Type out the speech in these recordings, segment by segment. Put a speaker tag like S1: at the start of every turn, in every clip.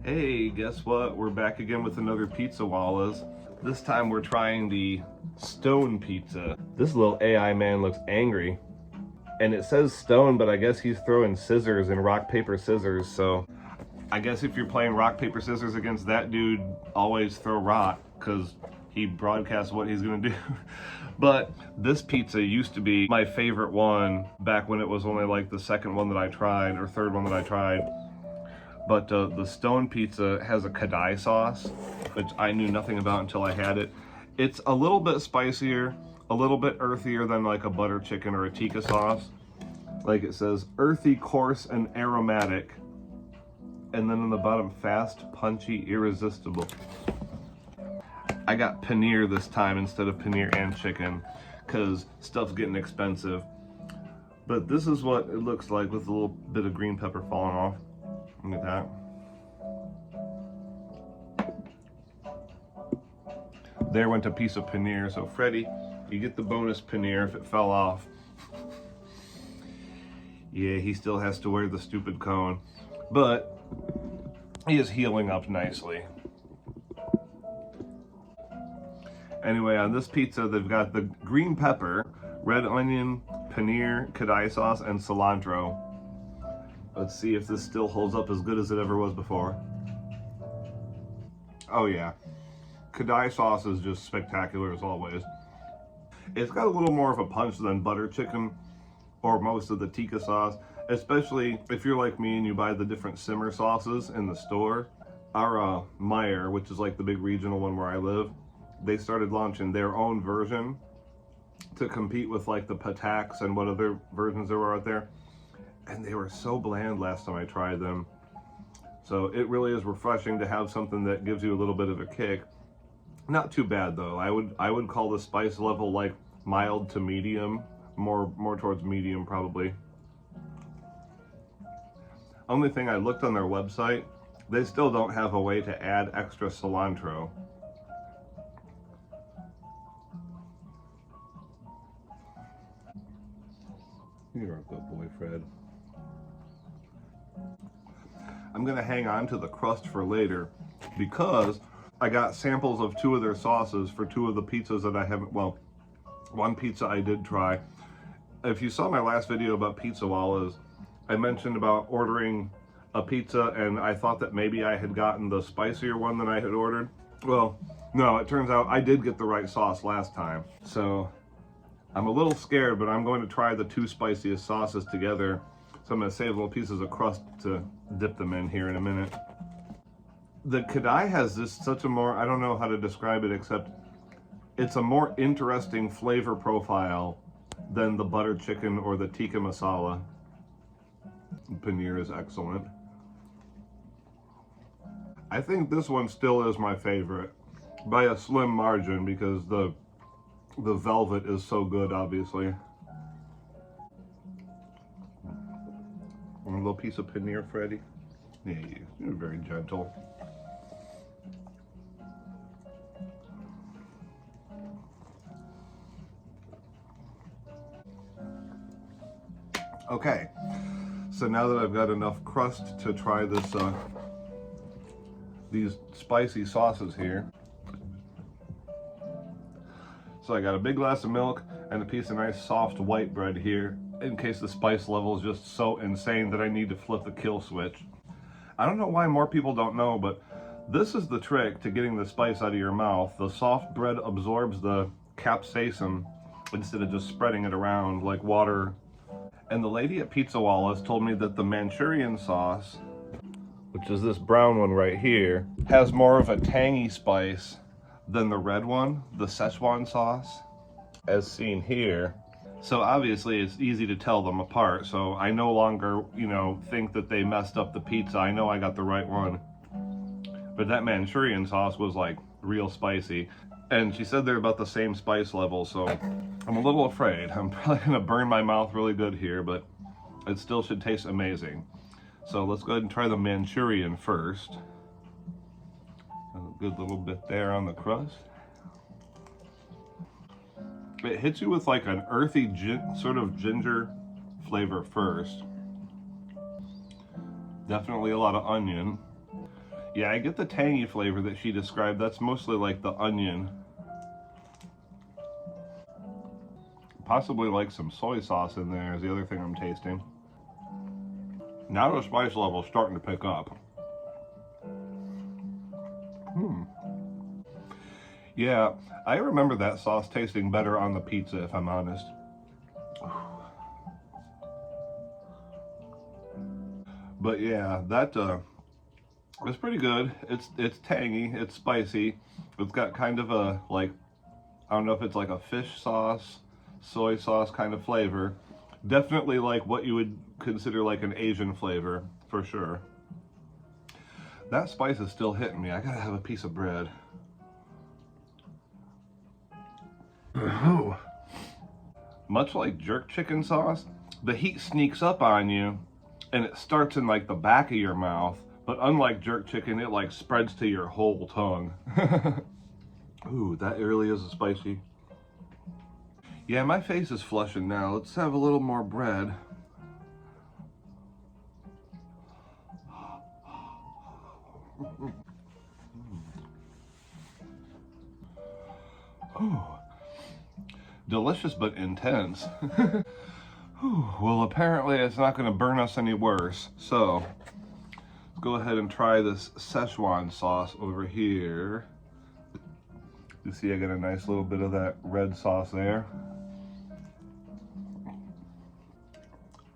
S1: Hey, guess what? We're back again with another Pizzawalas. This time we're trying the stone pizza. This little AI man looks angry. And it says stone, but I guess he's throwing scissors and rock, paper, scissors, so I guess if you're playing rock, paper, scissors against that dude, always throw rock, because he broadcasts what he's gonna do. But this pizza used to be my favorite one back when it was only like the second one that I tried, or third one that I tried. But the stone pizza has a Khadai sauce, which I knew nothing about until I had it. It's a little bit spicier, a little bit earthier than like a butter chicken or a tikka sauce. Like it says, earthy, coarse, and aromatic. And then on the bottom, fast, punchy, irresistible. I got paneer this time instead of paneer and chicken, because stuff's getting expensive. But this is what it looks like with a little bit of green pepper falling off. Look at that. There went a piece of paneer. So Freddy, you get the bonus paneer if it fell off. Yeah, he still has to wear the stupid cone, but he is healing up nicely. Anyway, on this pizza, they've got the green pepper, red onion, paneer, Khadai sauce, and cilantro. Let's see if this still holds up as good as it ever was before. Oh yeah, Khadai sauce is just spectacular as always. It's got a little more of a punch than butter chicken or most of the tikka sauce, especially if you're like me and you buy the different simmer sauces in the store. Our Meyer, which is like the big regional one where I live, they started launching their own version to compete with like the Pataks and what other versions there were out there. And they were so bland last time I tried them. So it really is refreshing to have something that gives you a little bit of a kick. Not too bad though. I would call the spice level like mild to medium, more towards medium probably. Only thing, I looked on their website, they still don't have a way to add extra cilantro. You're a good boy, Fred. I'm gonna hang on to the crust for later because I got samples of 2 of their sauces for 2 of the pizzas that I haven't, well, one pizza I did try. If you saw my last video about Pizzawalas, I mentioned about ordering a pizza and I thought that maybe I had gotten the spicier one than I had ordered. Well, no, it turns out I did get the right sauce last time. So I'm a little scared, but I'm going to try the 2 spiciest sauces together. So I'm gonna save little pieces of crust to dip them in here in a minute. The Khadai has such a more, I don't know how to describe it, except it's a more interesting flavor profile than the butter chicken or the tikka masala. Paneer is excellent. I think this one still is my favorite by a slim margin because the velvet is so good, obviously. A little piece of paneer, Freddy. Yeah, you're very gentle. Okay, so now that I've got enough crust to try this, these spicy sauces here. So I got a big glass of milk and a piece of nice soft white bread here, in case the spice level is just so insane that I need to flip the kill switch. I don't know why more people don't know, but this is the trick to getting the spice out of your mouth. The soft bread absorbs the capsaicin instead of just spreading it around like water. And the lady at Pizzawala's told me that the Manchurian sauce, which is this brown one right here, has more of a tangy spice than the red one, the Szechuan sauce, as seen here. So obviously it's easy to tell them apart. So I no longer, think that they messed up the pizza. I know I got the right one. But that Manchurian sauce was like real spicy. And she said they're about the same spice level, so I'm a little afraid. I'm probably gonna burn my mouth really good here, but it still should taste amazing. So let's go ahead and try the Manchurian first. A good little bit there on the crust. It hits you with like an earthy sort of ginger flavor first. Definitely a lot of onion. Yeah, I get the tangy flavor that she described. That's mostly like the onion. Possibly like some soy sauce in there is the other thing I'm tasting. Now the spice level is starting to pick up. Yeah, I remember that sauce tasting better on the pizza, if I'm honest. But yeah, that it's pretty good. It's tangy, it's spicy. It's got kind of a, like, I don't know if it's like a fish sauce, soy sauce kind of flavor. Definitely like what you would consider like an Asian flavor, for sure. That spice is still hitting me. I gotta have a piece of bread. Much like jerk chicken sauce, the heat sneaks up on you and it starts in like the back of your mouth, but unlike jerk chicken, it like spreads to your whole tongue. Ooh, that really is spicy. Yeah, my face is flushing now. Let's have a little more bread. Ooh. Delicious but intense. Well, apparently it's not going to burn us any worse. So, let's go ahead and try this Szechuan sauce over here. You see I got a nice little bit of that red sauce there.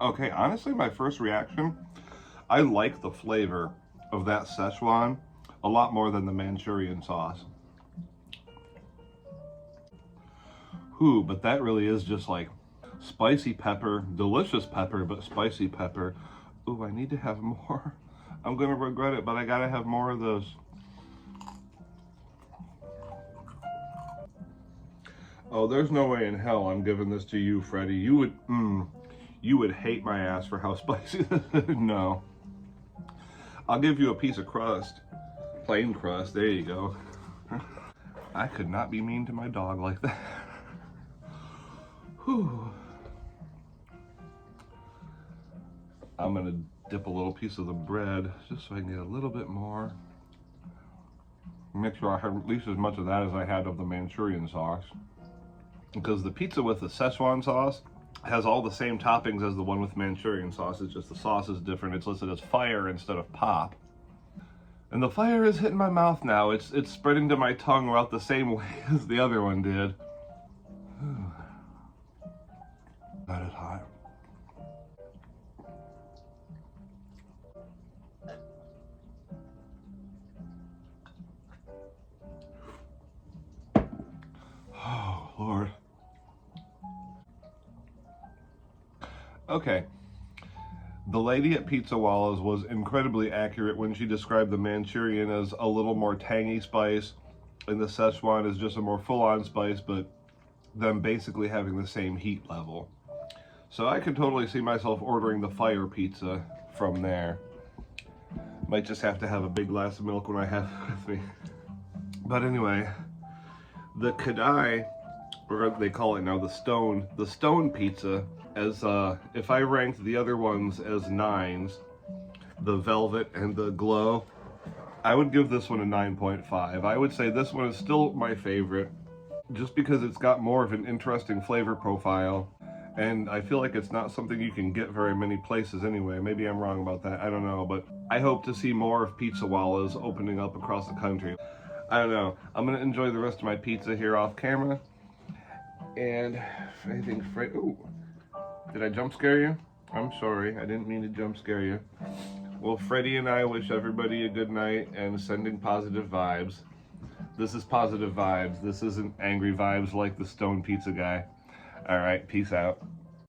S1: Okay, honestly, my first reaction, I like the flavor of that Szechuan a lot more than the Manchurian sauce. Ooh, but that really is just like spicy pepper, delicious pepper, but spicy pepper. Ooh, I need to have more. I'm gonna regret it, but I gotta have more of those. Oh, there's no way in hell I'm giving this to you, Freddie. You would hate my ass for how spicy this is. No. I'll give you a piece of crust. Plain crust, there you go. I could not be mean to my dog like that. Whew. I'm gonna dip a little piece of the bread just so I can get a little bit more. Make sure I have at least as much of that as I had of the Manchurian sauce. Because the pizza with the Szechuan sauce has all the same toppings as the one with Manchurian sauce. It's just the sauce is different. It's listed as fire instead of pop. And the fire is hitting my mouth now. It's spreading to my tongue about the same way as the other one did. That is hot. Oh, Lord. Okay. The lady at Pizzawala's was incredibly accurate when she described the Manchurian as a little more tangy spice, and the Szechuan is just a more full-on spice, but them basically having the same heat level. So I could totally see myself ordering the fire pizza from there. Might just have to have a big glass of milk when I have it with me. But anyway, the Khadai, or they call it now the stone pizza, as if I ranked the other ones as 9s, the velvet and the glow, I would give this one a 9.5. I would say this one is still my favorite, just because it's got more of an interesting flavor profile, and I feel like it's not something you can get very many places anyway. Maybe I'm wrong about that, I don't know, but I hope to see more of Pizzawalas opening up across the country. I don't know, I'm gonna enjoy the rest of my pizza here off camera, and I think ooh, did I jump scare you? I'm sorry, I didn't mean to jump scare you. Well, Freddie and I wish everybody a good night and sending positive vibes. This is positive vibes. This isn't angry vibes like the stone pizza guy. All right, peace out.